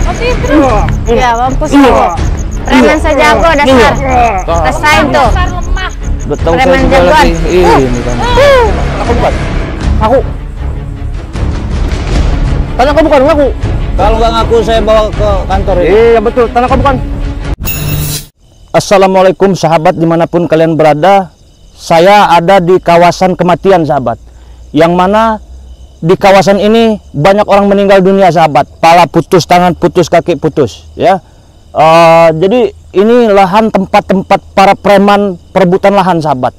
Mati terus. Ya, mampus lu. Preman sejago dasar. Rasain tuh. Dasar lemah. Betul saya Preman juga jagoan. lagi. Ini kan. Aku bukan. Aku. Tanya kau bukan ngaku. Kalau nggak ngaku saya bawa ke kantor ini. Iya betul. Tanya kau bukan. Assalamualaikum sahabat dimanapun kalian berada. Saya ada di kawasan kematian sahabat. Yang mana di kawasan ini banyak orang meninggal dunia sahabat. Pala putus, tangan putus, kaki putus ya. Jadi ini lahan tempat-tempat para preman perebutan lahan sahabat.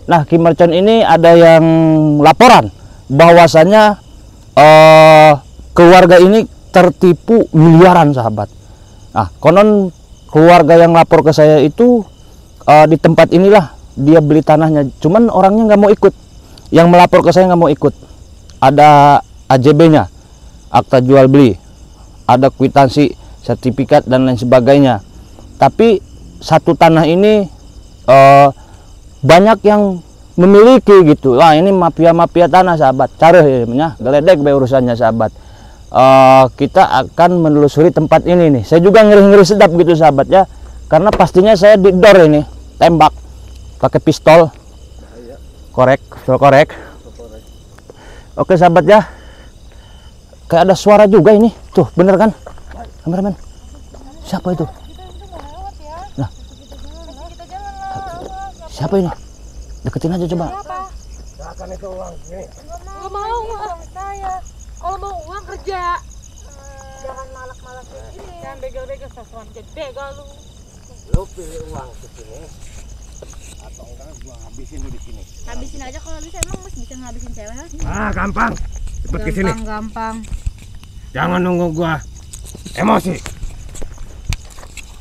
Nah Ki Mercon ini ada yang laporan bahwasannya keluarga ini tertipu miliaran sahabat. Nah konon keluarga yang lapor ke saya itu di tempat inilah dia beli tanahnya, cuman orangnya nggak mau ikut. Yang melapor ke saya nggak mau ikut. Ada AJB-nya, akta jual beli, ada kwitansi, sertifikat dan lain sebagainya. Tapi satu tanah ini banyak yang memiliki gitu. Wah ini mafia tanah sahabat. Cari ya, geledek be urusannya sahabat. Kita akan menelusuri tempat ini nih. Saya juga ngeri-ngeri sedap gitu sahabat ya, karena pastinya saya didor ini, tembak pakai pistol korek. Oke sahabat ya, kayak ada suara juga ini tuh, bener kan kameramen? Siapa itu? Nah, siapa ini? Deketin aja coba. Silakan itu uang sini. Nggak mau uang saya. Kalau mau uang kerja. Jangan malak-malak kayak gini. Jangan begal-begal, sasaran jadi begal lu. Lu pilih uang ke sini atau enggak gua habisin lu di sini. Habisin aja kalau bisa, emang Mas bisa ngabisin cewek? Gampang. Cepet ke sini. Gampang. Jangan nunggu gua emosi.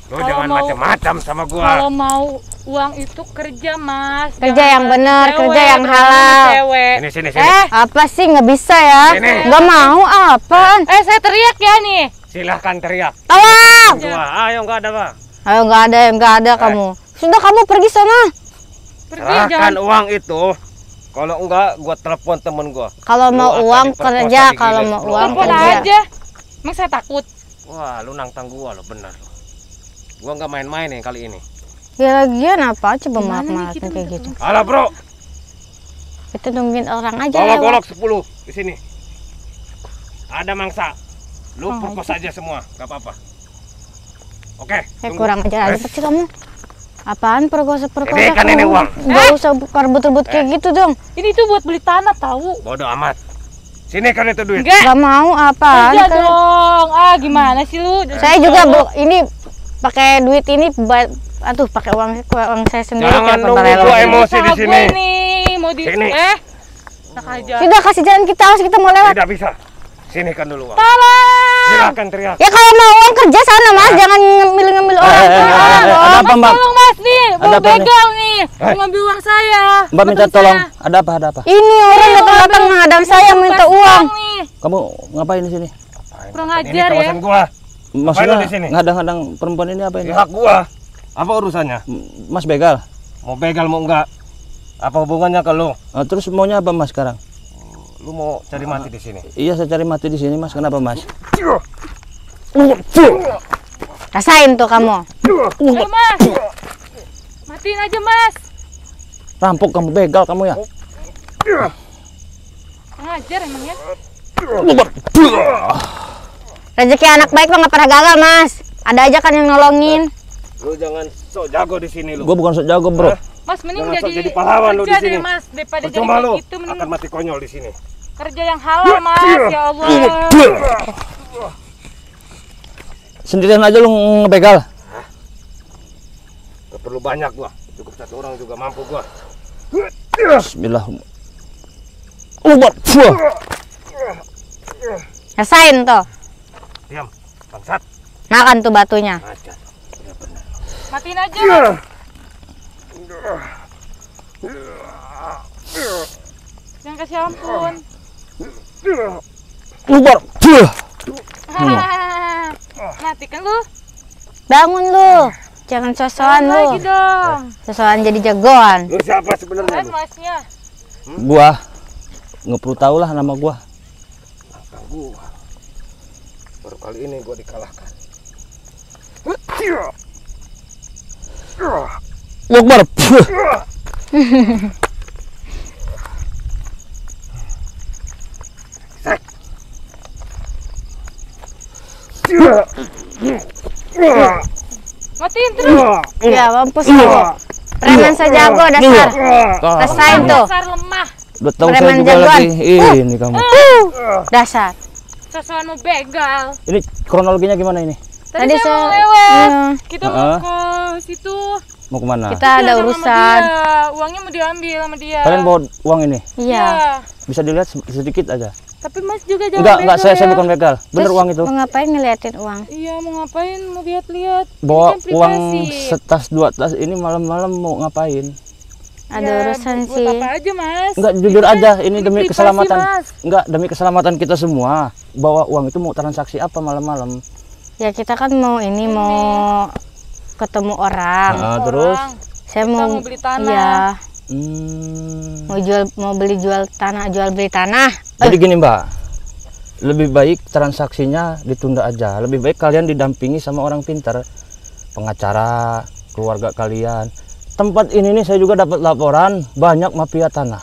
Lu Kalau jangan mau- macam-macam sama gua. Kalau mau uang itu kerja, Mas. Kerja Jangan yang benar, cewek, kerja yang berani sama halal. cewek. Sini. Apa sih nggak bisa ya? Sini. Nggak mau apaan? Saya teriak ya nih. Silahkan teriak. Tolong! Gua, ayo nggak ada bang. Ayo nggak ada kamu. Sudah kamu pergi sana. Pergi Serahkan jangan. uang itu. Kalau enggak, gua telepon temen gua. Kalau Lu mau akan uang diperkosa kerja, di kalau giling. mau Lu uang Telepon kerja. aja. Emang saya takut. Wah, lu nantang gua lo, bener lo. Gua nggak main-main nih kali ini. Ya lagian apa? Coba Gimana nih maaf-maafin kita kayak minta gitu. Alah bro, Kita nungguin orang aja. bawa lewat. golok 10 di sini. Ada mangsa. Lu Oh, perkosa aja semua, nggak apa-apa. Oke. Ya tunggu. kurang aja Eh, cepet sih kamu. Apaan perkosa-perkosa? Ini kan ini uang. Gak usah rebut-rebut kayak gitu dong. Ini tuh buat beli tanah tahu. Bodoh amat. Sini kan itu duit. Enggak. Gak mau apaan? Kerja Kan- dong. Gimana sih lu? Saya juga ini pakai duit ini pakai uang saya sendiri. Jangan telepon nunggu rela. gua emosi di Usaha sini. gue nih mau di Sini. tak aja. Sudah kasih jalan kita, harus kita mau lewat. Tidak bisa. Sini kan dulu uang. Tolong. Silakan teriak. Ya kalau mau uang kerja sana Mas, jangan ngambil orang. Ada apa mbak? Tolong Mas nih, Ada mau apa nih? begal nih. Mau ngambil uang saya. Mbak minta Betul tolong. saya. Ada apa? Ini orang datang-datang menghadang saya minta Pas uang. nih. Kamu ngapain di sini? Kurang Ini ajar ya. kawasan gua. Maksudnya lu di sini? ngadang-ngadang perempuan ini apa ini? Ini hak gua. Apa urusannya? Mas begal. Mau begal mau enggak? Apa hubungannya ke lu? Terus maunya apa Mas sekarang? Lu mau cari mati di sini? Iya saya cari mati di sini Mas. Kenapa Mas? Rasain tuh kamu. Ayo Mas. Matiin aja Mas. Rampok kamu, begal kamu ya. Kurang ajar emangnya. Rezeki anak baik mah nggak pernah gagal Mas. Ada aja kan yang nolongin. Lu jangan sok jago di sini lu. Gue bukan sok jago bro. Mas mending Jangan sok jadi jadi pahlawan lu di kerja sini. deh Mas daripada jadi Percuma lu kayak gitu mending akan mati konyol di sini. kerja yang halal Mas. Ya Allah. Sendirian aja lu ngebegal. Gak perlu banyak gua. Cukup satu orang juga mampu gua. Bismillah. Rasain tuh. Diam, bangsat. Makan tuh batunya. Ajar. Matiin aja Mas. Jangan kasih ampun. Mati kan lu? Bangun lu. Jangan sosokan lu. Lagi dong. Sosokan jadi jagoan. Lu siapa sebenarnya Kalian lu? Masnya. Gua nggak perlu tahu lah nama gua. belakang gua. Baru kali ini gua dikalahkan. Wakbar. Matiin terus. Ya, mampus lu. Preman sejago dasar. Rasain tuh. Dasar lemah. Udah tahu saya Preman juga jagoan. lagi. Ini kamu. Dasar. Sosokan mau begal. Ini kronologinya gimana ini? Tadi saya mau Iya. lewat. Kita mau Heeh. ke situ. Mau kemana? Kita ada Sama urusan. dia. Uangnya mau diambil sama dia. Kalian bawa uang ini? Iya. Bisa dilihat sedikit aja. Tapi Mas juga jangan Enggak, begal saya ya. bukan begal. Bener Terus uang itu. mau ngapain ngeliatin uang? Iya, mau ngapain? Mau lihat-lihat. Bawa Ini kan uang privasi. setas 2 tas ini malam-malam mau ngapain? Ada Ya, urusan buat sih. apa aja, Mas? Enggak, jujur kan- aja, ini demi privasi, keselamatan. Mas. Enggak, demi keselamatan kita semua. Bawa uang itu mau transaksi apa malam-malam? Ya kita kan mau mau ketemu orang. Nah, terus Saya Kita mau mau beli tanah. Iya, hmm, mau beli jual tanah, jual beli tanah. jadi gini, Mbak. Lebih baik transaksinya ditunda aja. Lebih baik kalian didampingi sama orang pintar, pengacara, keluarga kalian. Tempat ini nih saya juga dapat laporan banyak mafia tanah.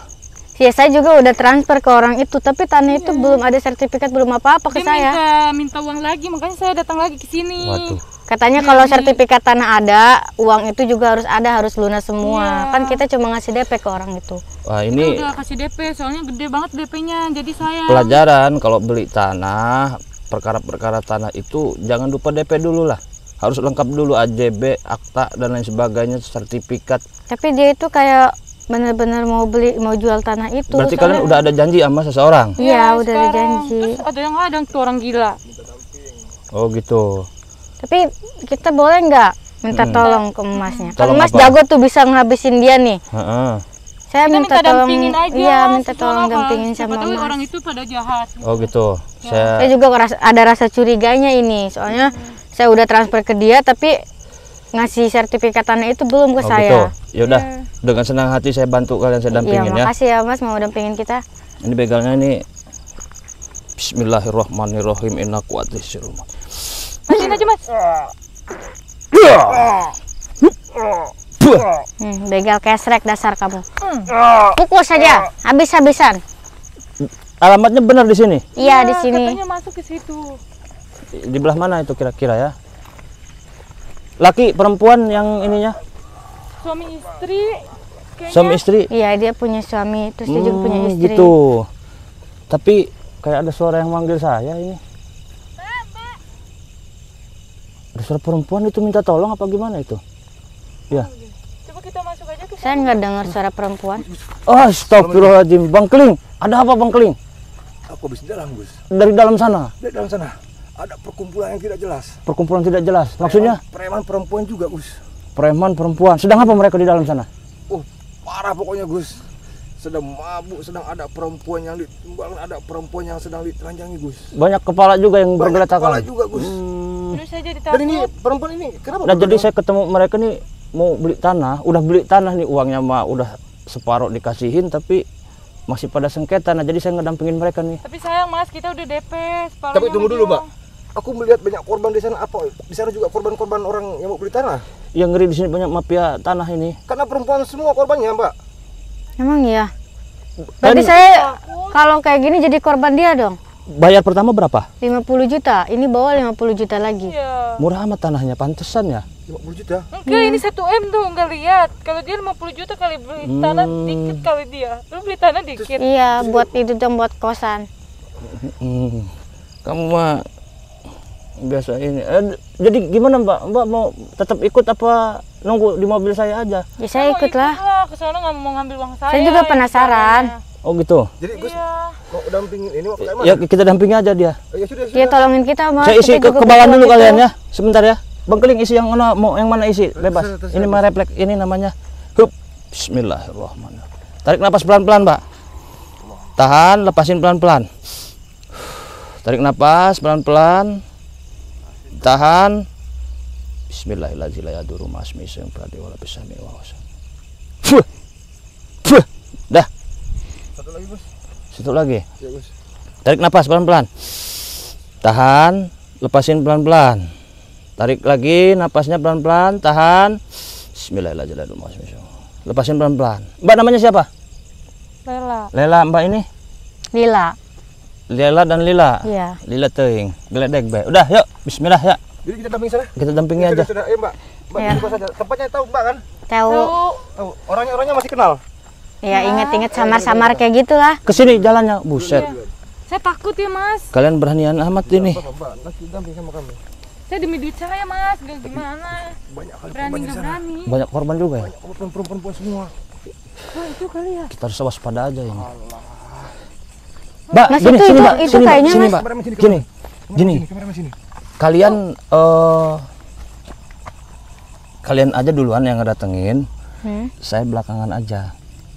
Ya saya juga udah transfer ke orang itu, tapi tanah itu belum ada sertifikat, belum apa-apa ke Dia saya. minta uang lagi, makanya saya datang lagi ke sini. Waduh. Katanya kalau sertifikat tanah ada, uang itu juga harus ada, harus lunas semua. Iya. Kan kita cuma ngasih DP ke orang itu. Wah, Kita ini udah kasih DP, soalnya gede banget DP-nya. Jadi saya pelajaran kalau beli tanah, perkara-perkara tanah itu jangan lupa DP dulu lah. Harus lengkap dulu AJB, akta dan lain sebagainya, sertifikat. Tapi dia itu kayak bener-bener mau jual tanah itu. Berarti soalnya- kalian udah ada janji sama seseorang? Iya, udah ada sekarang. janji. Terus ada yang ada tuh orang gila. Oh gitu. Tapi kita boleh nggak minta tolong ke emasnya? Kan Tolong Mas apa? jago tuh bisa ngabisin dia nih. Heeh. Saya Kita minta minta tolong, dampingin aja. iya minta sesuatu tolong apa. dampingin Siapa sama tahu Mas. orang itu pada jahat. Oh gitu. Saya Saya juga ada rasa curiganya ini, soalnya saya udah transfer ke dia, tapi ngasih sertifikat tanah itu belum ke oh saya. gitu. Ya udah, dengan senang hati saya bantu kalian, saya Iya, dampingin ya. makasih ya Mas mau dampingin kita. Ini begalnya ini. Bismillahirrahmanirrahim. Inna kuatisirullah. Matiin aja, Mas. Begal kesrek dasar kamu. Pukul saja, habis-habisan. Alamatnya benar di sini. Iya di sini. Katanya masuk ke situ. Di belah mana itu kira-kira ya? Laki perempuan yang ininya? Suami istri kayaknya. Suami istri? Iya dia punya suami, terus dia juga punya istri. Gitu. Tapi kayak ada suara yang manggil saya ini. Ada suara perempuan itu minta tolong apa gimana itu? Ya. Coba kita masuk aja ke Saya nggak dengar suara perempuan. Astagfirullahaladzim. Bang Keling, ada apa Bang Keling? Aku habis jalan, Gus. Dari dalam sana, Di dalam sana ada perkumpulan yang tidak jelas. perkumpulan tidak jelas. Maksudnya Preman perempuan juga, Gus. preman perempuan. Sedang apa mereka di dalam sana? Oh, parah pokoknya, Gus. Sedang mabuk, sedang ada perempuan yang ditimbalkan, ada perempuan yang sedang ditelanjangi, Gus. Banyak kepala juga yang Banyak kepala bergeletakan. juga, Gus. terus saja Dan ditakut. ini perempuan ini kenapa? Nah jadi saya ketemu mereka nih mau beli tanah, udah beli tanah nih, uangnya mah udah separuh dikasihin tapi masih pada sengketa. Nah jadi saya ngedampingin mereka nih. Tapi sayang, Mas, kita udah DP. separuhnya Tapi tunggu sama dulu, dia. Pak. Aku melihat banyak korban di sana. Apa di sana juga korban-korban orang yang mau beli tanah? Yang ngeri di sini banyak mafia tanah ini. Karena perempuan semua korbannya, Mbak. Emang iya. Berarti Kan saya kalau kayak gini jadi korban dia dong. bayar pertama berapa? 50 juta. Ini bawa 50 juta lagi. Iya. Murah amat tanahnya, pantesan ya. 50 juta. Enggak, ini 1 M tuh, enggak lihat. Kalau dia 50 juta kali beli tanah dikit kali dia. Lu beli tanah dikit. Iya, buat itu dong, buat kosan. Kamu mah biasa ini. Jadi gimana Mbak? Mbak mau tetap ikut apa nunggu di mobil saya aja? Ya saya ikut lah. Ke sana nggak mau ngambil uang saya. Saya juga yang penasaran. caranya. Oh gitu. Jadi Gus Iya. mau dampingin ini mau pakai mana? Ya kita dampingi aja dia. Oh, ya sudah, Dia tolongin kita, Mas. Saya isi Kita juga ke bawah butuh dulu itu. kalian ya. Sebentar ya. Bang Keling isi yang mana, mau yang mana isi? Bebas. Ini mah refleks, ini namanya hup. Bismillahirrahmanirrahim. Tarik napas pelan-pelan, Mbak. Tahan, lepasin pelan-pelan. Tarik napas pelan-pelan. Tahan. Bismillahirrahmanirrahim. Dah. Satu lagi, Gus. Satu lagi. Ya, Gus. Tarik napas pelan-pelan. Tahan, lepasin pelan-pelan. Tarik lagi napasnya pelan-pelan, tahan. Bismillahirrahmanirrahim. Lepasin pelan-pelan. Mbak namanya siapa? Lela. Lela, Mbak ini? Lila. Lela dan Lila. Iya. Lila teuing. Geledek bae. Udah, yuk. Bismillah ya. Jadi kita dampingi sana. Kita dampingi aja. Sudah, Mbak. Mbak, Ya. tunggu saja. Tempatnya tahu Mbak kan? Tahu. Tahu. Orangnya masih kenal. Ya inget-inget samar-samar kayak gitulah. Ke sini jalannya. Buset. Saya takut ya Mas. Kalian beranian amat ini. Mbak, nanti dampingi sama kami. Saya demi duit saya Mas. Gak gimana. Banyak kali Berani korban di nggak sana. berani. Banyak korban juga ya. Perempuan semua. Wah itu kali ya. Kita harus waspada aja ini. Mbak, Mas, gini, itu- sini, itu- Mbak. itu Sini, Mbak. kayaknya, Sini, Mas. Mbak. Kameramen sini, Gini. Gini. Kameramen sini. Kalian kalian aja duluan yang ngedatengin. Saya belakangan aja.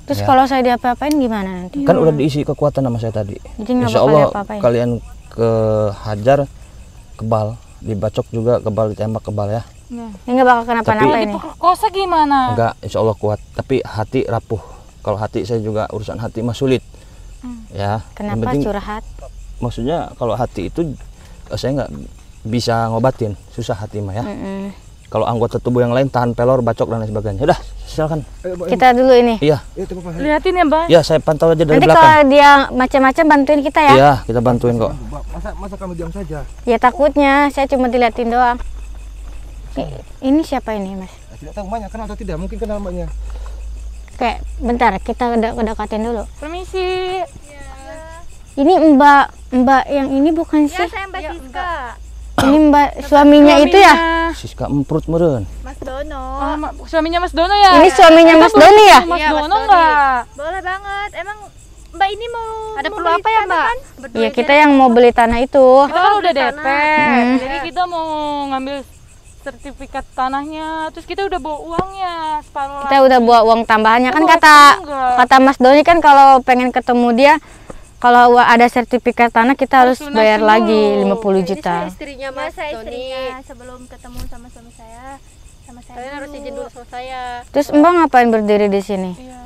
Terus Ya. kalau saya diapa-apain gimana nanti? Kan udah diisi kekuatan sama saya tadi. Jadi nggak Insya bakal Allah diapa-apain. kalian kehajar kebal, dibacok juga kebal, ditembak kebal ya. Nah. Ini nggak bakal kenapa-napa Tapi- ini. Diperkosa gimana? Enggak, insya Allah kuat. Tapi hati rapuh. Kalau hati saya juga urusan hati mah sulit. Ya. yang Kenapa penting- curhat? Maksudnya kalau hati itu saya nggak bisa ngobatin, susah hati mah ya. Mm-mm. Kalau anggota tubuh yang lain tahan pelor, bacok dan lain sebagainya. Udah, silakan. Ayo, Mbak. Kita dulu ini. Iya, Coba Pak. Lihatin ya Mbak. iya saya pantau aja dari Nanti belakang. kalau dia macam-macam bantuin kita ya. Iya, kita bantuin kok. Mbak, masa kami diam saja? Ya takutnya saya cuma diliatin doang. Ini siapa ini Mas? Tidak tahu Mbaknya kenal atau tidak? Mungkin kenal Mbaknya. Kayak bentar kita kedekatin dulu. Permisi. Ini Mbak yang ini bukan sih? Saya Mbak Siska, Ini Mbak suaminya itu ya? Siska emprut meren. Mas Dono. Oh, suaminya Mas Dono ya? Ini suaminya Mas Doni ya? Mas Iya, Mas Dono Doni. enggak? Boleh banget. Emang Mbak ini mau Ada mau perlu beli apa ya, tanah Mbak? kan? Berdua Iya aja. kita yang mau beli tanah itu. Kita kan udah DP. Hmm. Jadi kita mau ngambil sertifikat tanahnya. Terus kita udah bawa uangnya separuh Kita udah bawa uang tambahannya kan Bawa kata enggak? kata Mas Doni kan kalau pengen ketemu dia kalau ada sertifikat tanah kita harus lunasin bayar dulu. lagi 50 juta. Istrinya Ya, Mas saya Doni. istrinya sebelum ketemu sama suami saya. Sama saya Kalian harus dulu. izin dulu sama saya. Terus Mbak ngapain berdiri di sini? Iya.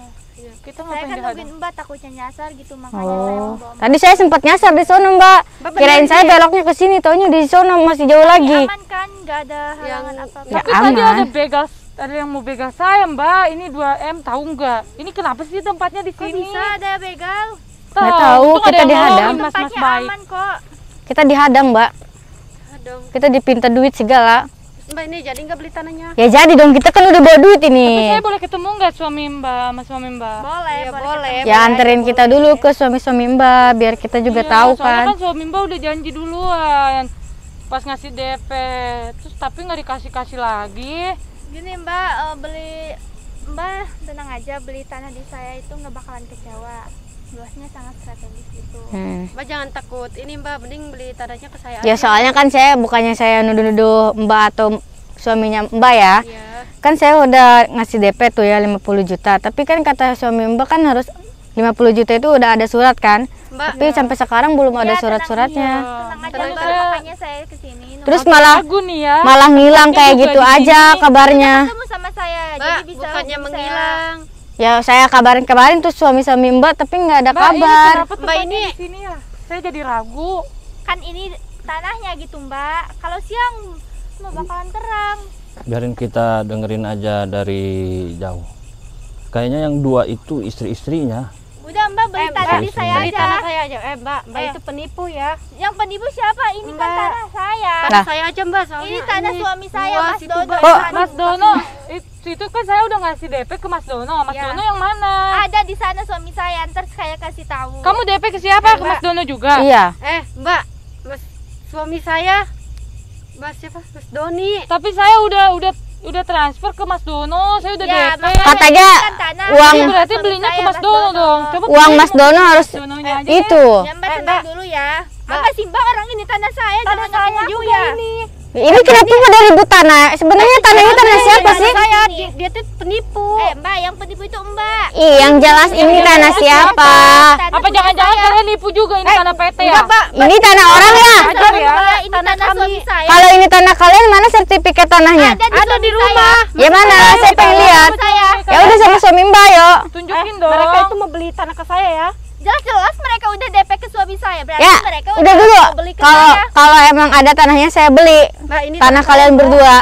Kita Saya ngapain kan dihadang? nungguin Mbak takutnya nyasar gitu makanya saya mau Oh, bawa Mbak. tadi saya sempat nyasar di sono Mbak. Kirain saya beloknya ke sini, taunya di sono masih jauh lagi. Aman kan? Gak ada halangan apa-apa. Ya, Tapi tadi aman. ada begal, ada yang mau begal saya Mbak. Ini 2M tahu nggak? Ini kenapa sih tempatnya di Kok sini? bisa ada begal? Nggak tahu, untung ada kita yang dihadang. nolongin, Mas Tempatnya baik. aman kok. Kita dihadang Mbak. Dong. Kita dipinta duit segala. Mbak ini jadi nggak beli tanahnya? Ya jadi dong kita kan udah bawa duit Tapi ini. saya boleh ketemu nggak suami Mbak, sama suami Mbak? Boleh, Iya, boleh. boleh. ketemu. Ya anterin kita dulu ke suami-suami Mbak biar kita juga Iya, tahu soalnya kan. kan suami Mbak udah janji duluan pas ngasih DP, terus tapi nggak dikasih lagi. Gini Mbak, Mbak tenang aja, beli tanah di saya itu nggak bakalan kecewa. Luasnya sangat strategis gitu. Mbak jangan takut. Ini Mbak mending beli tanahnya ke saya. Ya aja. soalnya kan saya bukannya saya nuduh-nuduh Mbak atau suaminya Mbak ya. Iya. Kan saya udah ngasih DP tuh ya 50 juta. Tapi kan kata suami Mbak kan harus 50 juta itu udah ada surat kan. Mbak, Tapi sampai sekarang belum ada Ya, surat-suratnya. Tenang aja Tenang Mbak, aja. makanya saya kesini. Terus Aku malah ragu nih ya. malah ngilang Dia kayak juga gitu di aja sini. kabarnya. ketemu sama saya, Mbak jadi bisa bukannya hubungi menghilang. Ya saya kabarin kemarin tuh suami-suami Mbak tapi nggak ada Mbak, kabar. ini kenapa Mbak, tempatnya ini- di sini ya? Saya jadi ragu. saya. Kan ini tanahnya gitu Mbak. Kalau siang semua bakalan terang. Biarin kita dengerin aja dari jauh. Kayaknya yang dua itu istri-istrinya. Udah Mbak beli tanah di saya Beli aja. tanah saya aja. Mbak Eh. itu penipu ya. Yang penipu siapa? Ini kan Enggak. tanah saya. Lah. Tanah saya aja Mbak. Soalnya Ini tanah suami saya, luas Mas itu, Dono. Mbak. Kok Mas Dono, itu kan saya udah ngasih DP ke Mas Dono. Mas Ya. Dono yang mana? Ada di sana suami saya. Ntar saya kasih tahu. Kamu DP ke siapa? Ke Mas Dono juga? Iya. Mbak, Mas suami saya Mas siapa? Mas Doni. Tapi saya udah transfer ke Mas Dono. Saya udah Ya, DP. makanya Katanya ini kan tanah. uang- Jadi berarti Suami belinya ke saya, Mas Dono dong. Coba Uang beli Mas ke Dono harus Dononya aja itu. Ya Mbak tenang Mbak. dulu ya. Apa sih Mbak, orang ini tanah saya, jangan ngaku juga ya. Ini kenapa pada ribut tanah? Sebenarnya tanah ini tanah siapa sih? Saya dia tuh penipu. Mbak, yang penipu itu Mbak. Ih, yang jelas ini tanah siapa? Tanah Apa suami jangan-jangan saya. kalian nipu juga ini tanah PT ya? Ini tanah orang ya? Ajar ya. Ini tanah suami saya. Kalau ini tanah kalian mana sertifikat tanahnya? Ada di rumah. Ya mana? Saya pengen lihat. Saya. Ya udah sama suami Mbak yuk. Tunjukin dong. Mereka itu mau beli tanah ke saya ya. Jelas-jelas mereka udah DP ke suami saya. Berarti Ya, mereka udah dulu. mau beli ke Kalau saya. kalau emang ada tanahnya saya beli. Mbak, ini Tanah kalian berdua.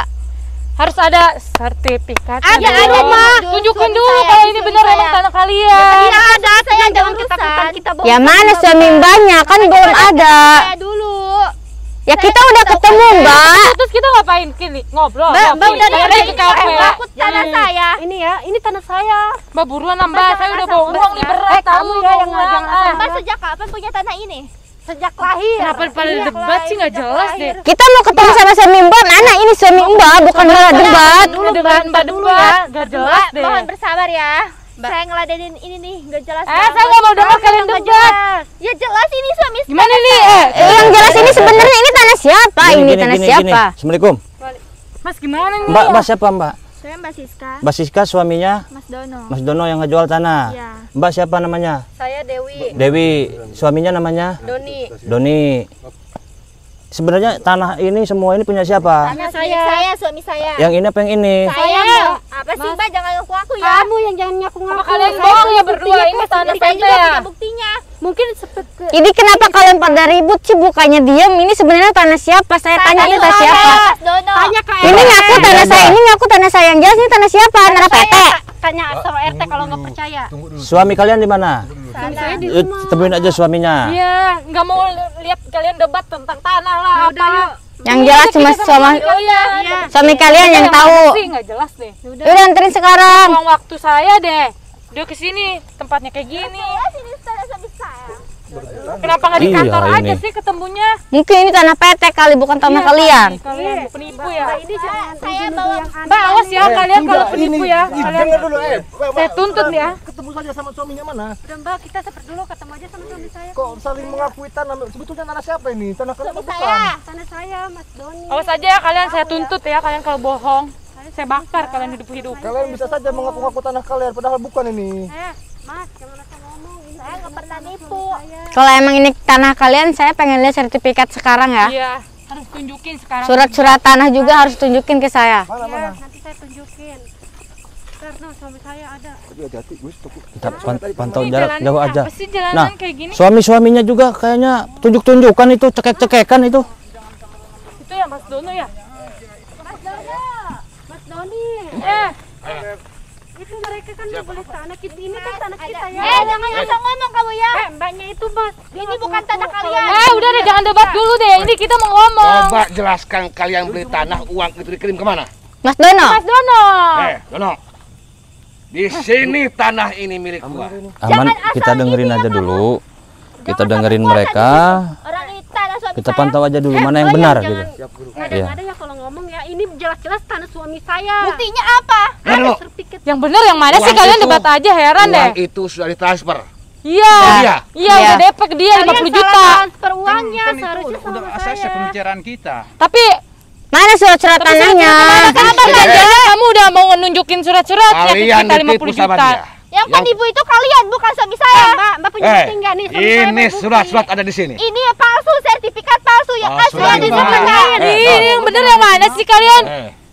Harus ada sertifikat. Ada, Mah. Tunjukin Suami dulu saya, kalau ini suami benar saya. emang tanah kalian. Iya ada, saya ada jangan ketakutan kita bohong. Ya mana suami mbaknya kan belum ada. Saya dulu. Ya kita udah ketemu mbak. Terus kita ngapain kini? Ngobrol. Mbak ngopi. udah Saya deh, ke kafe. Aku tanah saya. Ini ya, ini tanah saya. Mbak buruan nambah. Saya udah bawa uang nih berat. kamu ya yang ngajak Mbak sejak kapan punya tanah ini? Sejak lahir. Kenapa pada debat sih nggak jelas deh. Kita mau ketemu sama suami mbak. Mana ini suami mbak bukan malah debat. Debat mbak debat. Nggak jelas Mbak, deh. mohon bersabar ya. Saya ngeladenin ini nih, nggak jelas. Saya nggak mau dengar kalian debat. Ya jelas ini suami Gimana nih? Yang jelas ini sebenarnya ini tanah siapa? Ini tanah siapa? Assalamualaikum. Mas gimana nih? Mbak siapa mbak? Saya Mbak Siska, Mbak Siska suaminya Mas Dono. Mas Dono yang ngejual tanah. Iya. Mbak siapa namanya? Saya Dewi. Dewi. Suaminya namanya? Doni. Doni. Sebenarnya tanah ini semua ini punya siapa? Tanah saya, suami saya. Yang ini apa yang ini? Saya, Mbak. Apa sih Mbak? Jangan ngaku ya. Kamu yang jangan ngaku-ngaku. Apa kalian bohong ya berdua? Ini tanah Saya juga saya. punya buktinya. Mungkin seperti Ini kenapa kalian pada ribut sih bukannya diam? Ini sebenarnya tanah siapa? Saya tanya ini tanah siapa? Mas Dono. tanya ke Ini ngaku tanah saya, ini ngaku tanah saya. Yang jelas ini tanah siapa? Tanah PT. tanya sama RT kalau nggak percaya. Suami kalian di mana? Saya di Temuin aja suaminya. Iya, nggak mau lihat kalian debat tentang tanah lah. Apa? Yang jelas cuma suami kalian yang tahu. Sih nggak jelas deh. Udah anterin sekarang. Buang waktu saya deh. Udah kesini tempatnya kayak gini. Jelas ini tanah suami saya. Kenapa nggak di Iya, kantor aja ini. sih ketemunya? Mungkin ini tanah PT kali bukan tanah kalian. Kalian penipu ya. ini jangan Saya bawa Mbak awas ya kalian kalau penipu ya. Kalian dulu saya tuntut ya. Ketemu saja sama suaminya mana? udah Mbak, kita seperti dulu ketemu aja sama suami saya. Kok saling mengakui tanah? Sebetulnya tanah siapa ini? Tanah kalian suami bukan? saya. Tanah saya, Mas Doni. Awas aja ya kalian saya tuntut ya kalian kalau bohong. Saya bakar kalian hidup-hidup. Kalian bisa saja mengaku-ngaku tanah kalian, padahal bukan ini. Mas, jangan asal ngomong. Ini Saya nggak pernah nipu. Kalau emang ini tanah kalian, saya pengen lihat sertifikat sekarang ya. Iya, harus tunjukin sekarang. Surat-surat tanah juga harus tunjukin ke saya. Mana? nanti saya tunjukin. Karena suami saya ada. Tapi hati-hati, Gus. Kita pantau Ini jarak jalannya jauh aja. apa sih jalanan Nah, kayak gini? suami-suaminya juga kayaknya tunjuk-tunjukkan itu, cekek-cekekan itu. Itu ya Mas Dono ya? Mas Doni. Itu mereka kan mau beli tanah kita. Ini kan tanah kita ya. Jangan asal ngomong kamu ya. Mbaknya itu, Mas. Ini bukan tanah kalian. Udah deh jangan debat dulu deh. Ini kita mau ngomong. Coba jelaskan kalian beli tanah, uang itu dikirim kemana? Mas Dono. Mas Dono. Dono. Di sini tanah ini milik gua. Aman, kita dengerin aja dulu. Kita dengerin mereka. Orang ini tanah suami Kita saya. pantau aja dulu mana yang benar gitu. Iya. Ada ya kalau ngomong ya. Ini jelas-jelas tanah suami saya. Buktinya apa? Nah, dulu. Sertifikat. Yang benar yang mana sih Uang kalian itu- debat aja heran deh. Uang itu sudah ditransfer. Iya. Iya. Iya udah DP ke dia 50 juta. Transfer uangnya seharusnya sama saya. pembicaraan kita. Tapi Mana surat-surat tanahnya? sabar aja. Kamu udah mau nunjukin surat-suratnya ke Kalian kita ditipu 50 sama juta. dia. Yang penipu itu kalian, bukan suami saya. Mbak punya bukti nggak nih? Suami saya Ini mau bukti. surat-surat ada di sini. Ini palsu, sertifikat palsu yang Palsu asli ada di gimana? sana. Ini yang benar yang mana sih kalian?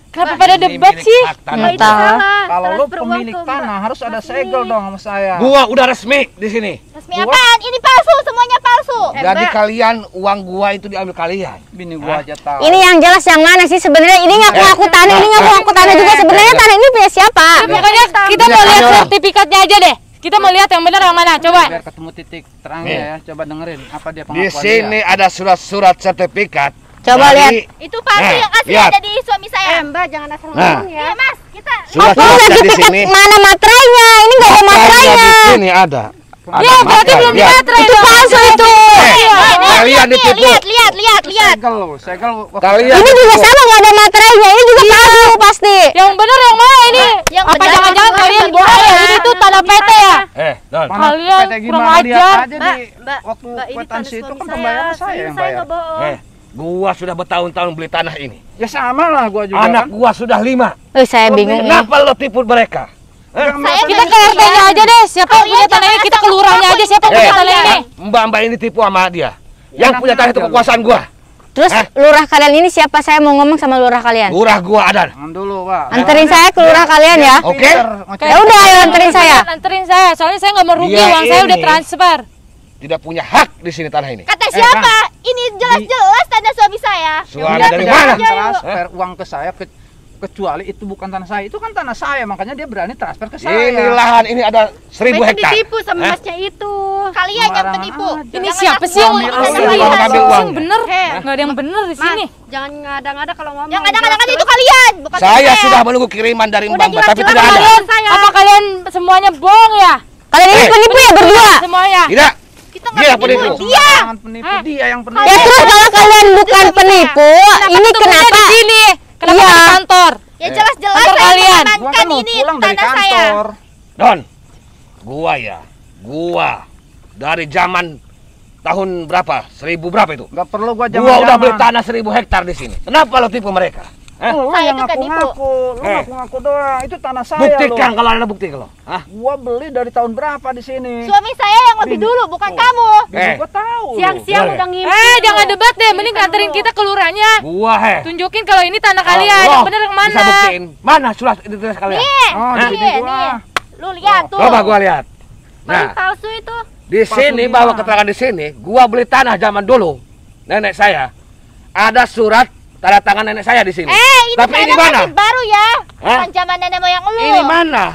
Kenapa pada debat sih? Mbak itu Entah. salah. Kalau lu Transfer uang pemilik ke Mbak. tanah harus ada segel dong sama saya. Gua udah resmi di sini. Resmi apaan? Ini palsu, semuanya palsu. Jadi kalian uang gua itu diambil kalian. Bini gua aja tahu. Ini yang jelas yang mana sih sebenarnya? Ini ngaku-ngaku tanah, ini ngaku-ngaku tanah juga. Sebenarnya tanah ini punya siapa? Pokoknya kita mau lihat sertifikatnya aja deh. Kita mau lihat yang benar yang mana, coba. Biar ketemu titik terangnya ya. Coba dengerin apa dia Di pengakuan sini ada surat-surat sertifikat. Coba dari- lihat. Itu palsu Nah, yang asli lihat. ada di suami saya. Mbak jangan asal Nah. ngomong ya. Iya mas, kita Oh, Surat-suratnya di sertifikat sini. mana materainya? Ini nggak ada Materainya materainya. di sini ada. Ya berarti belum lihat. dibaterai Itu dong. palsu itu. Kalian ditipu. lihat. Segel lu, segel. Kalian Ini juga ditipu. sama nggak ada materainya. Ini juga palsu pasti. Yang benar yang mana ini? Yang Apa benar jangan-jangan yang kalian suami bohong ya? saya. Ini tuh tanah PT ya? Don. Kalian PT kurang gimana lihat ajar. aja di Mbak, waktu Mbak, ini kwetansi tanah itu suami kan pembayaran saya yang Saya bayar. nggak bohong. Gua sudah bertahun-tahun beli tanah ini. Ya sama lah gua juga Anak kan. gua sudah 5. Saya bingung nih. Kenapa lo tipu mereka? Kita ke RT-nya aja deh. Siapa yang punya tanah ini? Kita ke lurahnya aja. Siapa yang punya tanah ini? Mbak-mbak ini tipu sama dia. Yang punya tanah itu kekuasaan gua. Terus lurah kalian ini siapa? Saya mau ngomong sama lurah kalian. Lurah gua ada. Jangan dulu, Pak. Anterin saya ke lurah kalian ya. Oke? Ya udah, ayo anterin saya. Anterin saya. Soalnya saya nggak mau rugi. Dia Uang saya udah ini- transfer. tidak punya hak di sini tanah ini. Kata siapa? Ini jelas-jelas tanah suami saya. Suami Dia dari jangan mana? transfer uang ke saya kecuali itu bukan tanah saya. Itu kan tanah saya, makanya dia berani transfer ke saya. Ini lahan ini ada 1000 Mereka hektar. ditipu sama Hah? masnya itu. Kalian yang Sembarangan penipu. aja. Ini Jangan siapa aku sih yang ngomong Ambil tanah uang, saya. ambil uang. bener? Heh. Nggak ada yang bener di sini. Mas, jangan ngada-ngada kalau ngomong. Yang kadang-kadang itu kalian, bukan Saya sudah menunggu kiriman dari Udah Mbak, tapi jelas-jelas tidak ada. Kalian, saya. apa kalian semuanya bohong ya? Kalian ini penipu ya berdua? Semuanya. Tidak. Kita Dia yang nggak penipu. penipu. Dia. Jangan penipu, dia yang penipu. Ya terus kalau kalian bukan penipu, ini Ketemunya kenapa? di sini? Kenapa Iya. di kantor? Ya jelas-jelas Kantor saya kalian. Gua mengamankan kan mau ini pulang dari tanah saya. kantor. Don, gua dari zaman tahun berapa? 1000 berapa itu? Gak perlu gua Gua udah beli jaman-jaman. tanah 1000 hektar di sini. Kenapa lo tipu mereka? Hah? Lu Saya yang itu kan ngaku-ngaku, lu Eh. ngaku-ngaku doang. Itu tanah saya Buktikan loh. kalau ada bukti kalau. Hah? Gua beli dari tahun berapa di sini? Suami saya yang lebih dulu, bukan kamu. Eh. Gua tahu. Siang-siang Boleh. udah ngimpi. Jangan debat deh, mending nganterin kita ke lurahnya. Gua Tunjukin kalau ini tanah kalian, Oh, yang bener yang mana? Bisa buktiin. Mana surat identitas kalian? Nih, Oh, nih, di sini gua. nih. Lu lihat tuh. Coba gua lihat. Paling Nah, palsu itu. di sini Palsunya. bawa keterangan di sini, gua beli tanah zaman dulu. Nenek saya ada surat tanda tangan nenek saya di sini. Ini Tapi ini tanah mana? masih baru ya. Hah? Bukan zaman nenek moyang lu. Ini mana?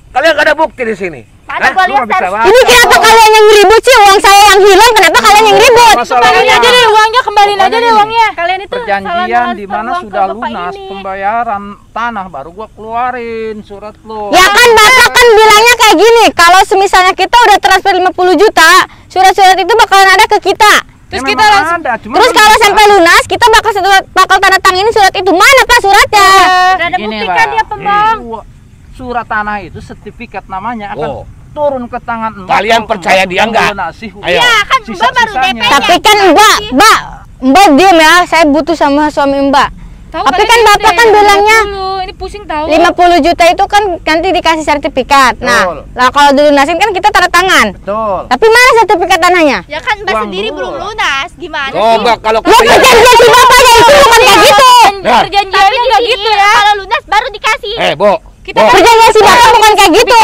Kalian gak ada bukti di sini. Mana Hah? gua Lu lihat nggak bisa harus. baca. Ini kenapa kalian yang ribut sih? Uang saya yang hilang, kenapa kalian yang ribut? Kembaliin aja deh uangnya, kembaliin aja deh uangnya. Kalian itu salah Perjanjian transfer di mana uang ke sudah bapak lunas ini. pembayaran tanah baru gua keluarin surat lo. Ya kan bapak kan bilangnya kayak gini, kalau semisalnya kita udah transfer 50 juta, surat-surat itu bakalan ada ke kita. Terus Ya, kita memang langsung ada, cuma Terus belum kalau bisa. sampai lunas, kita bakal tanda tangani surat itu. Mana Pak suratnya? Udah ada Gini, bukti Pak. kan dia pembang. Surat tanah itu sertifikat namanya akan Oh. turun ke tangan Mbak. Kalian Kalau percaya Mbak dia enggak? melunasi Ayo. Ya kan Mbak baru sisa-sisanya. DP. Tapi kan Mbak diem ya, saya butuh sama suami Mbak. tahu Tapi kalian kan ente, bapak kan lihat bilangnya dulu, ini pusing tahu. 50 juta itu kan nanti dikasih sertifikat. Betul. Nah kalau dilunasin kan kita tanda tangan. Betul. Tapi mana sertifikat tanahnya? Ya kan Mbak Uang sendiri dulu belum lah. lunas. Gimana sih? Coba kalau Lo perjanjian si bapaknya itu bukan kayak gitu. Nah. Perjanjiannya Tapi di nggak sini gitu ya. kalau lunas baru dikasih. Bo. Kita Bo. Perjanjian si bapak bukan kayak gitu.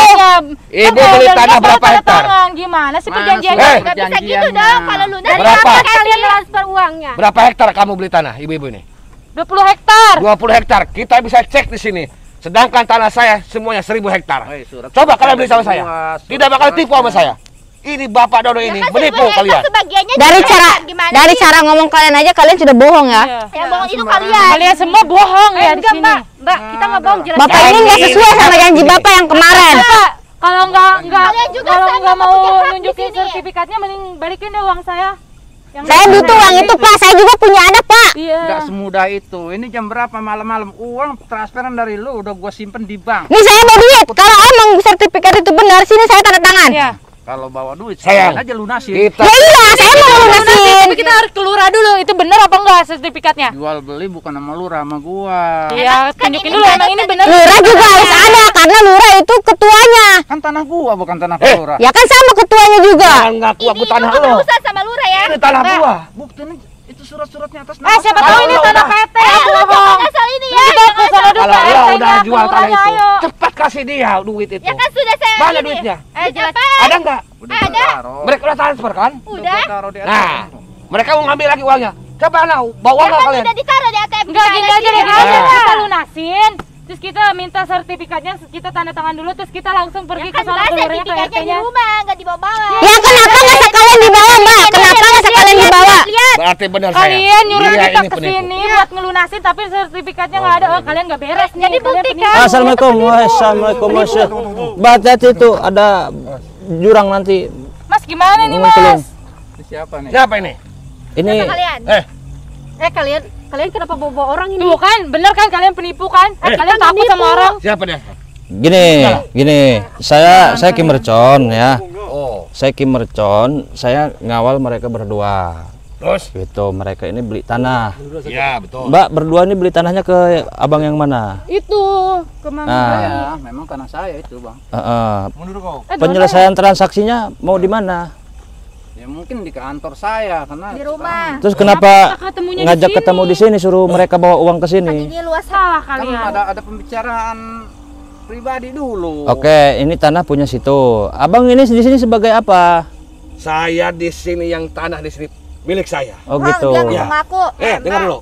Ibu beli tanah berapa hektar? Gimana sih Mana perjanjiannya? Eh. Nggak bisa gitu Perjanjiannya. dong. Kalau lunas Berapa? berapa Kalian transfer uangnya. Berapa hektar kamu beli tanah, ibu-ibu ini? 20 hektar. 20 hektar. Kita bisa cek di sini. Sedangkan tanah saya semuanya 1000 hektar. Hei, surat- Coba kalian beli sama surat- saya. surat- Tidak bakal tipu sama saya. Ini Bapak Dodo ini kan menipu 1000 hektar kalian. sebagiannya Dari di cara Jakarta. Gimana dari sih? cara ngomong kalian aja kalian sudah bohong ya. Iya. Yang bohong itu kalian. Kalian semua bohong ya di Enggak, sini. Mbak, kita nggak bohong jelas. Bapak ini nggak sesuai sama janji bapak yang kemarin. Bapak, kalau Kalian juga kalau sama nggak mau punya hak di nunjukin sini. sertifikatnya, mending balikin deh uang saya. Yang Saya butuh uang itu Pak, saya juga punya ada Pak. Iya. Nggak semudah itu. Ini jam berapa malam-malam? Uang transferan dari lu udah gua simpen di bank. Nih saya mau duit. Kalau emang sertifikat itu benar, sini saya tanda tangan. Iya. Kalau bawa duit, Sayang. aja lunasin. Kita Ya iya, saya mau lunasin. Tapi kita harus keluar dulu, itu bener apa enggak sertifikatnya? Jual beli bukan sama lurah sama gua. Iya, kan tunjukin ini dulu emang ini bener. Lurah juga harus ada karena lurah itu ketuanya. Kan tanah gua bukan tanah lurah. Ya kan sama ketuanya juga. jangan ngaku aku Ini tanah itu lo. berurusan sama lurah ya. Ini tanah gua. Bukti ini itu surat-suratnya atas nama Siapa saya. tahu ini Kalau tanah udah- PT, Lu bohong. jangan asal ini ya. Kita ke sana dulu, Kalau lo PT-nya, udah jual tanah kelurahannya, itu, ayo. cepat kasih dia duit itu. Ya kan sudah saya Mana ini. duitnya? Jelas. Ada enggak? Udah gua Ada. taruh. Mereka udah transfer kan? Udah. Gua taruh di atas. Nah, mereka mau ngambil lagi uangnya. Coba nah, bawa Ya nggak kan kalian? sudah ditaruh di ATM. Enggak, gini aja deh, gini aja. Ah. Kita lunasin, terus kita minta sertifikatnya, kita tanda tangan dulu, terus kita langsung pergi ke Kan sana Mbak ke lurahnya, ke sertifikatnya di RT-nya. rumah, nggak dibawa-bawa. Ya kenapa nggak sekalian dibawa Mbak? Kenapa nggak sekalian dibawa? Lihat. Berarti benar saya. Kalian nyuruh Dia kita ini ke penipu. sini buat ngelunasin, tapi sertifikatnya nggak ada. Oh, kalian nggak beres nih. Jadi kalian buktikan. penipu. Assalamualaikum. Assalamualaikum Mas. Hati-hati itu ada jurang nanti. Mas, gimana nih, Tolong. Mas? Ini siapa nih? Siapa ini? Ini Siapa kalian? Kalian kenapa bawa orang ini? Tuh kan, bener kan kalian penipu kan? Kalian kita takut penipu. sama orang. Siapa dia? gini. Saya Kim Mercon ya. Oh, Saya Kim Mercon, saya ngawal mereka berdua. terus? Gitu, mereka ini beli tanah. Ya, betul. Mbak berdua ini beli tanahnya ke abang yang mana? Itu ke Mang Nah. Bali. Ya, memang tanah saya itu, Bang. Penyelesaian transaksinya mau di mana? Ya mungkin di kantor saya karena Di rumah. Terus kenapa ketemunya di ngajak sini? ketemu di sini suruh mereka bawa uang ke sini? Ini luas Salah kan kalian. ada pembicaraan pribadi dulu. Oke, ini tanah punya situ. Abang ini di sini sebagai apa? Saya di sini yang tanah di sini milik saya. Oh Bang, gitu. jangan Ya. mengaku. Dengar dulu.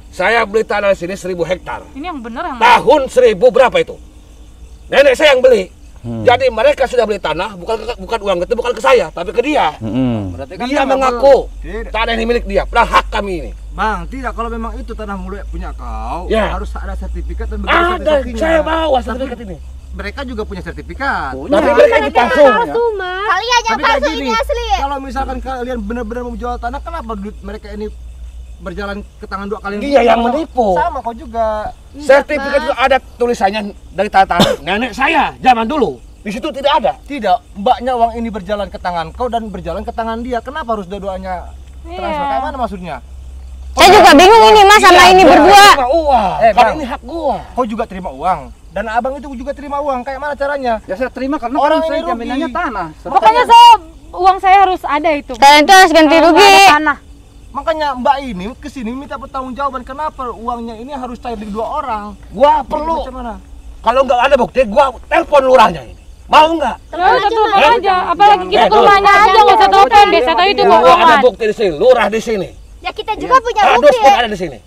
Saya beli tanah di sini 1000 hektar. Ini yang bener yang mana? Tahun 1000 berapa itu? Nenek saya yang beli. Jadi mereka sudah beli tanah, bukan uang itu bukan ke saya, tapi ke dia. Berarti kan Dia nggak mengaku Tidak. tanah ini milik dia, padahal hak kami ini. Bang, tidak, kalau memang itu tanah mulut punya kau, Ya. harus ada sertifikat dan begitu Ada, sertifikatnya. saya bawa sertifikat ini. Mereka juga punya sertifikat. Tapi mereka ini palsu. Kalian yang Tapi kayak palsu gini, ini asli. kalau misalkan kalian benar-benar mau jual tanah, kenapa duit mereka ini berjalan ke tangan dua kalian? Dia yang menipu. Sama kau juga. Sertifikat itu ada tulisannya dari tanah nenek saya zaman dulu. Di situ tidak ada. Tidak, mbaknya uang ini berjalan ke tangan kau dan berjalan ke tangan dia. Kenapa harus dua-duanya transfer? Kayak mana maksudnya? Saya juga bingung ini Mas sama ini Gua berdua. terima uang. Eh, Kalau Bang. ini hak gua. Kau juga terima uang dan abang itu juga terima uang. Kayak mana caranya? Ya saya terima karena Orang kan saya ini rugi. jaminannya tanah. Pokoknya uang saya harus ada itu. Kalian itu harus ganti Kalau nggak rugi. ada tanah. Makanya mbak ini kesini minta pertanggungjawaban kenapa uangnya ini harus cair di dua orang. Gua perlu. Macam mana? Kalau nggak ada bukti, gua telepon lurahnya ini. Mau nggak? Ya udah telepon aja. Apalagi kita ke tuh. rumahnya aja nggak usah telepon. Desa tahu itu Gua ada bohongan. bukti di sini, lurah di sini. Ya kita juga punya Kardus bukti. pun ada di sini.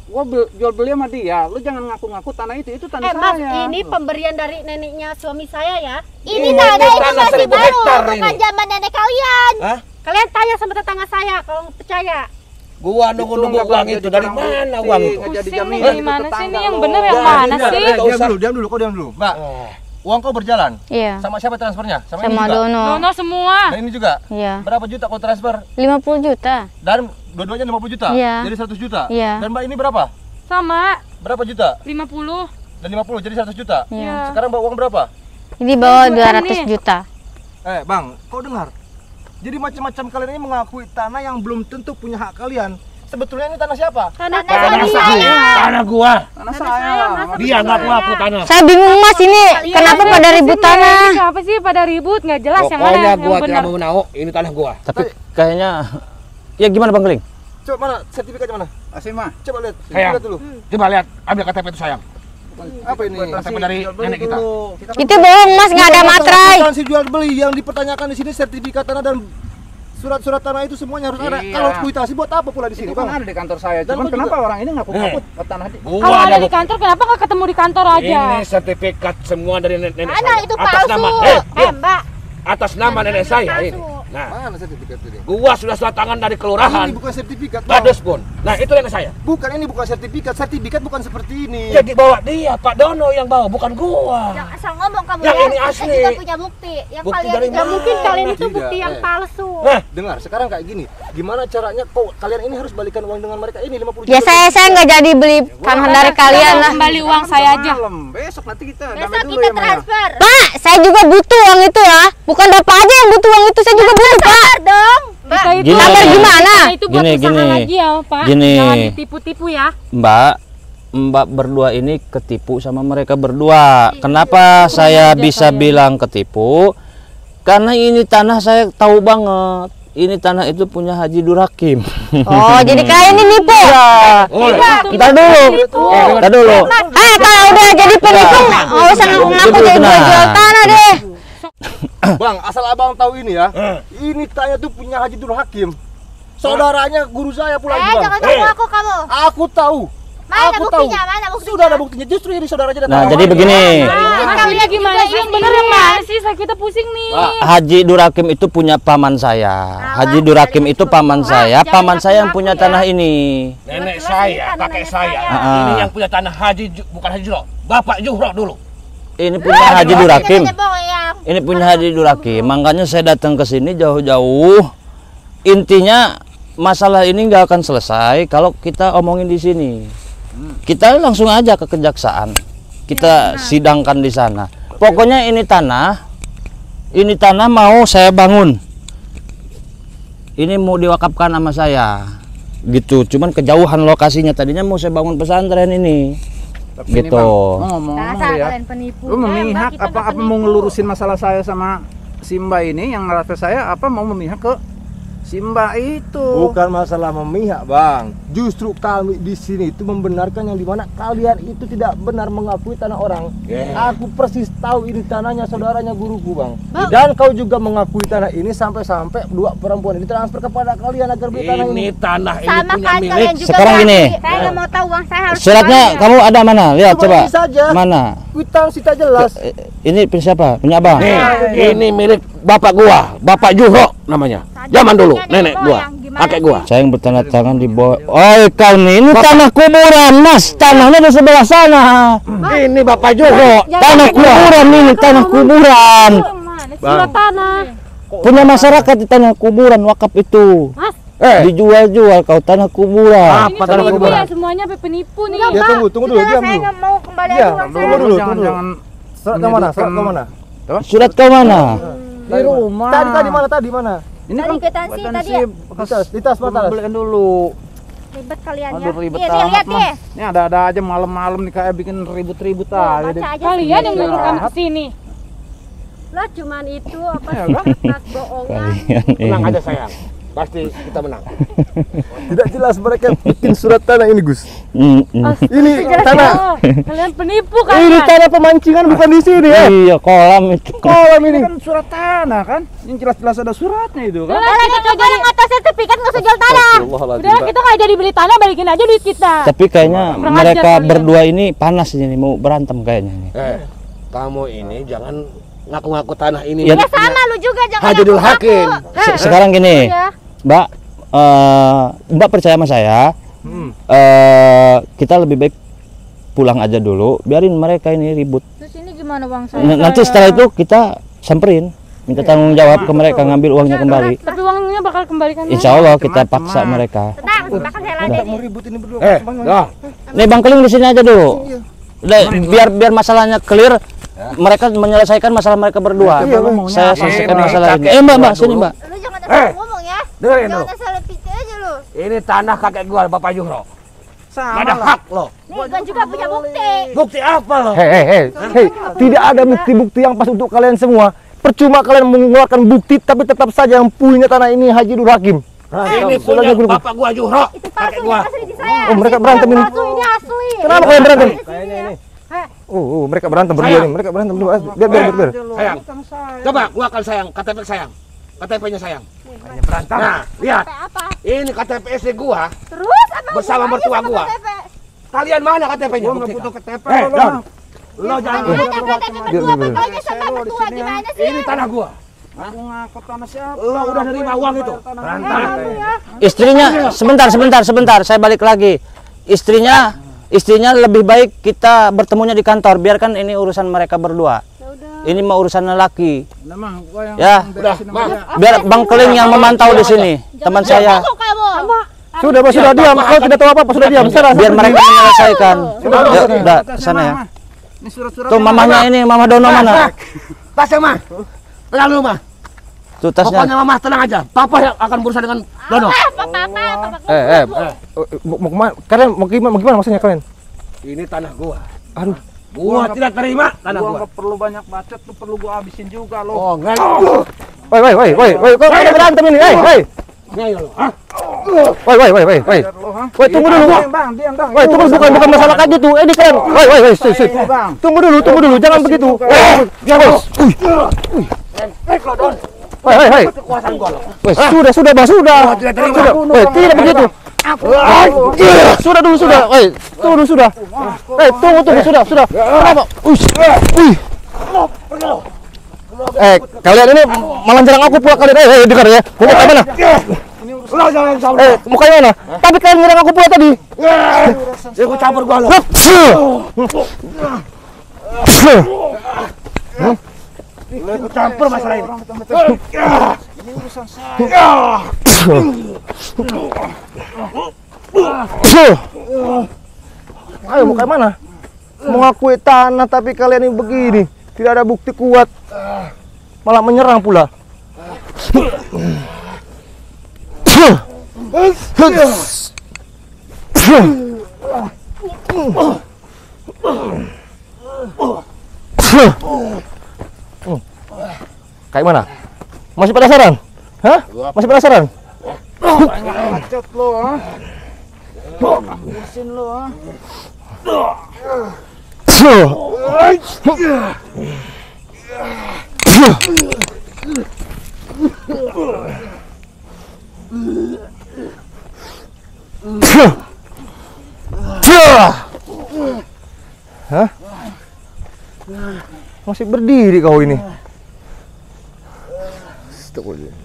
Gua jual beli sama dia. Lu jangan ngaku-ngaku tanah itu tanah Mas, saya. ini pemberian dari neneknya suami saya ya. Ini Ini tanah itu tanah masih 1000 baru, hektar bukan ini. zaman nenek kalian. Hah? Kalian tanya sama tetangga saya kalau percaya. Gua nunggu-nunggu nggak uang jadi itu dari barang mana bukti, uang itu? nggak jadi Pusing jaminan nih, itu mana sih tetangga ini yang lo. bener yang Ya, mana tidak, sih? tidak. usah. Diam dulu, kau diam dulu. Mbak, uang kau berjalan. Iya. Sama siapa transfernya? Sama, ini Sama juga. Dono. Dono semua. Dan ini juga. Iya. Berapa juta kau transfer? 50 juta. Dan dua-duanya 50 juta? Iya. Jadi 100 juta? Iya. Dan mbak ini berapa? Sama Berapa juta? 50. Dan 50 jadi 100 juta? Iya. Sekarang bawa uang berapa? Ini bawa Jutaan 200 nih. juta. Bang, kau dengar? Jadi macam-macam kalian ini mengakui tanah yang belum tentu punya hak kalian. Sebetulnya ini tanah siapa? Tanah Tanah suami saya. saya. Tanah gua. Tanah saya lah. Dia ngaku-ngaku tanah. Saya bingung Mas ini kenapa pada ribut tanah? Siapa sih pada ribut? Nggak jelas yang mana Pokoknya yang gua tidak benar. mau menahu, ini tanah gua. Tapi kayaknya ya gimana Bang Keling? Coba mana? Sertifikatnya mana? Asih mah. Coba lihat. Sayang. Lihat dulu. Coba lihat, ambil KTP itu sayang. Apa ini? KTP dari nenek kita. Itu bohong Mas, nggak ada materai. Si jual beli yang dipertanyakan di sini sertifikat tanah dan surat-surat tanah itu semuanya harus ada. Iya. Kalau kuitasi buat apa pula di sini, Itu kan Bang? ada di kantor saya. Dan Cuman kau kenapa juga- orang ini ngaku-ngaku tanah di Gua Kalau ada di bukti. kantor kenapa nggak ketemu di kantor aja? Ini sertifikat semua dari nenek Mana saya. itu Atas palsu? nama, Mbak. atas nama nenek saya ini. Palsu. Nah, Mana sertifikat ini? gua sudah tangan dari kelurahan. Ini bukan sertifikat, Bang. Kardus pun. Nah, itu nenek saya. Bukan, ini bukan sertifikat. Sertifikat bukan seperti ini. Ya dibawa dia, Pak Dono yang bawa, bukan gua. Jangan asal ngomong kamu Yang ya. ini Kita asli. juga punya bukti. Yang Bukti kalian dari itu mana? Mungkin kalian itu Tidak, bukti yang palsu. Nah, Dengar, sekarang kayak gini. Gimana caranya kalian ini harus balikan uang dengan mereka ini 50 juta? Ya saya nggak jadi beli tanah dari kalian lah. Kembali uang saya aja. Malam. Besok nanti kita Besok damai dulu kita ya, Maya. transfer. Pak, saya juga butuh uang itu ya. Bukan Bapak aja yang butuh uang itu, saya juga butuh Pak. Sabar dong. Mbak. Kita itu Gini. Sabar gimana? kita itu buat Gini, usaha gini. lagi ya Pak. Gini. Jangan ditipu-tipu ya. Mbak berdua ini ketipu sama mereka berdua. Kenapa saya aja bisa saya. bilang ketipu? Karena ini tanah saya tahu banget. Ini tanah itu punya Haji Durakim. Oh, jadi kalian ini nipu. Ya. Kita dulu. Kita dulu. Kalau udah jadi penipu nggak usah ngaku-ngaku jadi jual tanah deh. Bang, asal abang tahu ini ya. Ini tanah tuh punya Haji Dur Hakim. Saudaranya guru saya pula ini, Bang. Jangan ngaku aku kamu. Aku tahu. Mana Aku tahu. buktinya? Mana buktinya? Sudah ada buktinya. Justru ini saudaranya datang. Nah, jadi begini. Maksudnya gimana sih? Yang bener yang mana sih? Kita pusing nih. Haji Durakim itu punya paman saya. Haji Durakim itu paman saya. Paman saya yang punya tanah ini. nenek saya, kakek saya. Ah. Ini yang punya tanah bukan Haji Juhro. Bapak Juhro dulu. Ini punya Haji Durakim. Jangan bohong. Ini punya Haji Durakim. Makanya saya datang ke sini jauh-jauh. Intinya masalah ini nggak akan selesai kalau kita omongin di sini. Kita langsung aja ke kejaksaan. Kita sidangkan di sana. Pokoknya ini tanah mau saya bangun. Ini mau diwakafkan sama saya. Gitu. Cuman kejauhan lokasinya, tadinya mau saya bangun pesantren ini. Tapi ini, Gitu. Bang, ngomong Dasar ya. kalian penipu. Lu memihak Mbak, kita apa mau ngelurusin masalah saya sama Simba ini yang ngerawat saya, apa mau memihak ke Si Mbak itu. Bukan masalah memihak, Bang. Justru kami di sini itu membenarkan yang dimana kalian itu tidak benar mengakui tanah orang. Aku persis tahu ini tanahnya saudaranya guruku, Bang. Dan kau juga mengakui tanah ini sampai-sampai dua perempuan ini transfer kepada kalian agar beli tanah ini. Ini tanah ini Sama punya kan milik. kalian juga Sekarang berarti. gini. Saya nggak mau tahu uang saya harus Suratnya kembali. kamu ada mana? Lihat Coba coba. ini saja. Mana? Kwitansi tak jelas. Ini punya siapa? Punya abang. Ini milik bapak gua, Bapak Juhro namanya. Zaman dulu, nenek gua, kakek gua. Saya yang bertanda tangan di bawah. Oh, kau nih, ini tanah kuburan, Mas. Tanahnya di sebelah sana. Ini Bapak Juhro. Tanah kuburan ini, tanah kuburan. Surat tanah. Punya masyarakat di tanah kuburan, wakaf itu. Dijual-jual kau tanah kuburan. Apa tanah Penipu kuburan? ya, semuanya penipu nih. Ya tunggu dulu, Sudahlah, diam saya dulu. nggak mau kembali Iya, uang tunggu saya. dulu, Jangan, tunggu dulu. jangan Surat ke mana? Surat ke mana? Surat kau mana? di rumah. Tadi mana? Tadi mana? Ini Tadi kan kwitansi tadi ya. Di tas mana? beliin dulu. Ribet kalian ya. Aduh ribet Iya, nih, amat lihat mah. nih. Ini ada aja malam-malam nih kayak bikin ribut-ribut aja. Baca aja. Kalian yang nyuruh kami Jahat. kesini. Lah cuman itu apa Ya, sih kan? kertas bohongan. Tenang aja sayang. Pasti kita menang. Tidak jelas mereka bikin surat tanah ini, Gus. Mm-mm. Ini tanah. Oh, kalian penipu Ini kan? tanah pemancingan bukan di sini ya. Iya, kolam itu. Kolam Ini ini. kan surat tanah kan? Yang jelas-jelas ada suratnya itu kan? Kalian itu orang atas sertifikat nggak usah jual tanah. Udah kita nggak jadi beli tanah, balikin aja duit kita. Tapi kayaknya Kurang mereka ajar kalian. berdua ini panas ini mau berantem kayaknya ini. Kamu ini jangan ngaku-ngaku tanah ini. Ya, Ya sama lu juga jangan Hajidul ngaku-ngaku. Hakim. Sekarang gini, Ya. Mbak, Mbak percaya sama saya. Kita lebih baik pulang aja dulu, biarin mereka ini ribut. Terus ini gimana bang saya? Nanti setelah itu kita samperin, minta tanggung jawab ke mereka, ngambil uangnya kembali. Tapi uangnya bakal kembalikan. Insya Allah kita paksa mereka. Tenang, bahkan saya ladeni. Mau ribut ini berdua. Nih Bang Keling di sini aja dulu. Udah, biar masalahnya clear, mereka menyelesaikan masalah mereka berdua. Saya selesaikan masalah ini. Mbak, sini Mbak. Lu jangan asal ngomong ya. Dengerin dulu. Jangan asal pikir aja lu. Ini tanah kakek gua, Bapak Juhro. Sama Gak ada lah. hak loh. Nih gua juga punya bukti. Bukti apa loh? Hei, tidak ada bukti-bukti yang pas untuk kalian semua. Percuma kalian mengeluarkan bukti, tapi tetap saja yang punya tanah ini Haji Nur Hakim. Ini punya Bapak gua Juhro. Itu Kakek palsu, gua. asli di saya. Oh, mereka berantem ini. Palsu, ini asli. Kenapa kalian berantem? Kayaknya ini. Mereka berantem berdua nih. Mereka berantem berdua. Biar. Sayang. Coba gua akan sayang, KTP sayang. KTP-nya sayang. Nah, lihat. Apa? Ini KTP istri gua Terus apa? bersama hubungannya mertua sama gua. KTP? Kalian mana KTP-nya? Gua nggak butuh KTP lo Don. bang. Lo jangan Ada KTP berdua, pokoknya sama mertua gimana sih? Ini tanah gua. Aku ngaku tanah siapa? Lo udah nerima uang itu. Berantak. Istrinya sebentar, saya balik lagi. Istrinya lebih baik kita bertemunya di kantor, biarkan ini urusan mereka berdua. Ini mau urusan lelaki. Nah, Mang, gua yang Ya. beresin Udah, aja. Biar Bang Keling yang memantau di sini, teman saya. Masuk kamu. Sudah diam. Kau tidak tahu apa, sudah diam. Biar mereka menyelesaikan. Ya, udah sana ya. Ini surat-surat. Tuh mamahnya ini, Mama Dono mana? Tasnya mah. Tenang dulu mah. Tuh tasnya. Pokoknya mama tenang aja. Papa yang akan berurusan dengan Dono. Mau kemana? Kalian mau gimana maksudnya kalian? Ini tanah gua. Aduh. Gua tidak terima tanah Gua gua. nggak perlu banyak bacot, tuh perlu gua habisin juga lo. Oh, enggak. Woi, kau ada berantem ini, hei. Enggak lo. Hah? Woi, tunggu dulu. Bang, diam bang. Woi, tunggu, bukan masalah kayak gitu. Ini kalian. Woi, Bang. tunggu dulu, jangan begitu. Woi. Kekuasaan gua lo. Woi, sudah, Bang, sudah. Tidak terima. Woi, tidak begitu. Sudah dulu, sudah. Woi, tunggu dulu, sudah. Tunggu, sudah. Kenapa? Kalian ini malah jarang aku pula kalian. Dengar ya. Mau ke mana? Lo jangan campur. Mau ke mana? Tapi kalian nyerang aku pula tadi. Ya gua campur gua lo. Lo ikut campur masalah ini. Ini urusan saya. Ayo, mau ke mana? Mengakui tanah tapi kalian ini begini. Tidak ada bukti kuat. Malah menyerang pula. Kayak mana? Masih penasaran? Hah? Masih penasaran? Bacot lo, ah. Mesin lo, ah. Hah? Masih berdiri kau ini. Astagfirullah.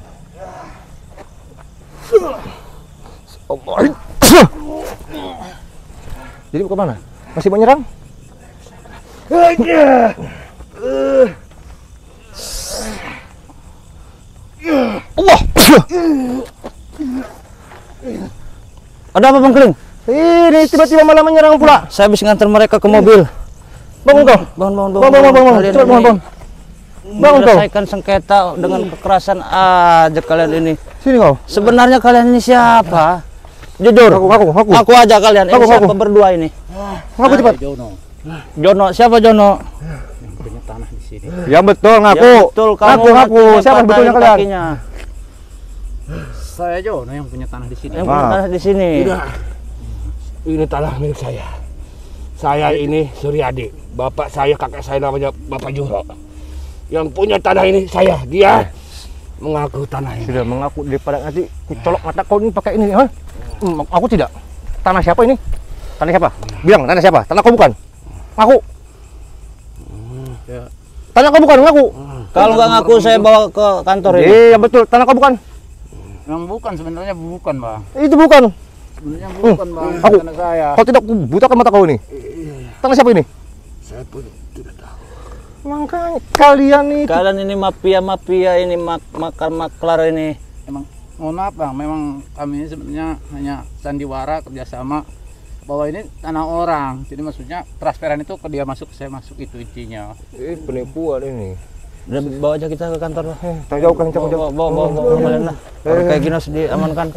Jadi ke mana? Masih mau nyerang? Allah. Ada apa Bang Keling? Ini tiba-tiba malah menyerang pula. Saya habis ngantar mereka ke mobil. Bangun kau. Bangun. Bangun. Cepat bangun. Bangun kau. Menyelesaikan sengketa dengan kekerasan aja kalian ini. Sini kau. Sebenarnya kalian ini siapa? Jujur. Aku. Aku aja kalian. Ini Aku. siapa berdua ini? Ngaku cepat. Jono. Siapa Jono? Yang punya tanah di sini. Ya betul ngaku. Ya, betul, kamu Ngaku. Siapa sebetulnya kalian? kakinya. Saya Jono yang punya tanah di sini. Yang punya tanah di sini. Tidak. Ini tanah milik saya. Saya ini Suryadi. Bapak saya, kakek saya namanya Bapak Juro. Yang punya tanah ini saya. Dia mengaku tanah ini. Sudah mengaku daripada nanti colok mata kau ini pakai ini, ha? Aku tidak. Tanah siapa ini? Tanah siapa? Bilang tanah siapa? Tanah kau bukan? Ngaku. Ya. Tanah kau bukan, ngaku. Kalau nggak ngaku saya bawa ke kantor ini. Iya betul, tanah kau bukan. Yang bukan sebenarnya bukan, Bang. Itu bukan. Sebenarnya bukan, Bang. Aku. Tanah saya. Kau tidak butakan mata kau ini. Tanah siapa ini? Saya pun tidak tahu. Makanya kalian itu. Kalian ini mafia ini maklar ini. Emang mohon maaf, Bang. Memang kami ini sebenarnya hanya sandiwara kerjasama bahwa ini tanah orang. Jadi maksudnya transferan itu ke dia masuk, saya masuk, itu intinya. Penipuan ini. Udah bawa aja kita ke kantor. Jauhkan, jauh. Bawa kalian lah. Kalau kayak gini harus diamankan.